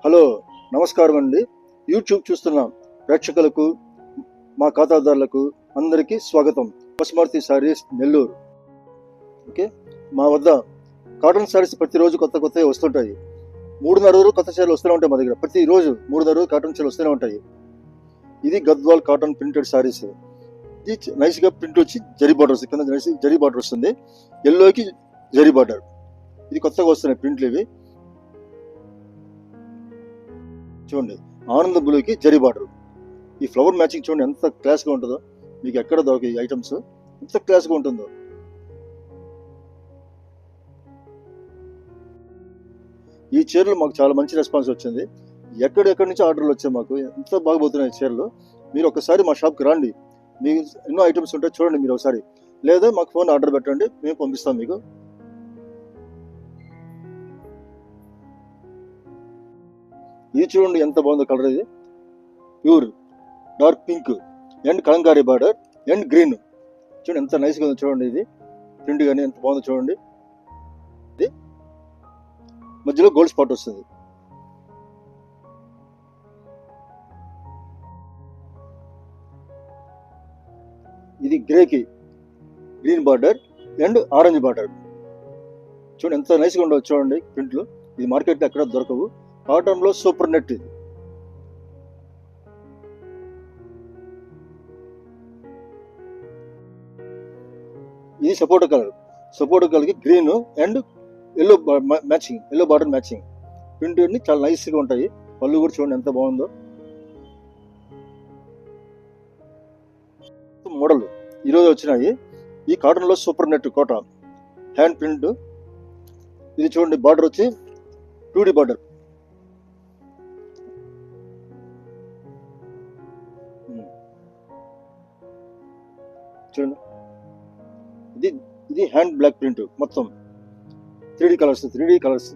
Hello, నమస్కారం అండి. YouTube చూస్తున్న ప్రేక్షకులకు, మా ఖాతాదారులకు అందరికీ స్వాగతం. పశుమారుతి శారీస్ నెల్లూరు. ఓకే, మా వద్ద కాటన్ శారీస్ ప్రతిరోజు కొత్తవి వస్తుంటాయి. 3.5 రోజులు కొత్త చీరలు వస్తూనే ఉంటాయి. మా దగ్గర ప్రతిరోజు 3.5 రోజులు కాటన్ చీరలు వస్తూనే ఉంటాయి. ఇది గద్వాల్ కాటన్ ప్రింటెడ్ శారీస్. ఇది నైస్గా ప్రింట్ వచ్చి జరీ బార్డర్, కింద జరీ బార్డర్ వస్తుంది. ఎల్లోకి జరీ బార్డర్. ఇది కొత్తగా వస్తున్నాయి ప్రింట్లు ఇవి. చూడండి, ఆనంద బ్లూకి జరీ బార్డర్. ఈ ఫ్లవర్ మ్యాచింగ్ చూడండి ఎంత క్లాస్గా ఉంటుందో. మీకు ఎక్కడ దొరక ఈ ఐటమ్స్ ఎంత క్లాస్గా ఉంటుందో. ఈ చీరలు మాకు చాలా మంచి రెస్పాన్స్ వచ్చింది. ఎక్కడెక్కడి నుంచి ఆర్డర్లు వచ్చాయి మాకు. ఎంత బాగపోతున్నాయి చీరలు. మీరు ఒకసారి మా షాప్కి రండి. మీకు ఎన్నో ఐటమ్స్ ఉంటాయి, చూడండి మీరు ఒకసారి. లేదా మాకు ఫోన్ ఆర్డర్ పెట్టండి, మేము పంపిస్తాం మీకు. ఇది చూడండి ఎంత బాగుందో కలర్. ఇది pure dark pink and Kalamkari border and green. చూడండి ఎంత నైస్గా ఉందో చూడండి. ఇది ప్రింట్ కానీ ఎంత బాగుందో చూడండి. ఇది మధ్యలో గోల్డ్ స్పాట్ వస్తుంది. ఇది గ్రేకి green border and orange border. చూడండి ఎంత నైస్గా ఉండవు చూడండి ప్రింట్లు. ఇది మార్కెట్లో ఎక్కడ దొరకవు. కాటన్లో సూపర్ నెట్. ఇది సపోటా కలర్కి green and yellow matching, yellow border matching. Print అన్ని చాలా నైస్గా ఉంటాయి. పళ్ళు కూడా చూడండి ఎంత బాగుందో. మోడల్ ఈరోజు వచ్చినాయి. ఈ కాటన్లో సూపర్ నెట్ కోట హ్యాండ్ ప్రింట్. ఇది చూడండి బార్డర్ వచ్చి 2D బార్డర్. చూడండి, ఇది హ్యాండ్ బ్లాక్ ప్రింట్ మొత్తం 3D కలర్స్.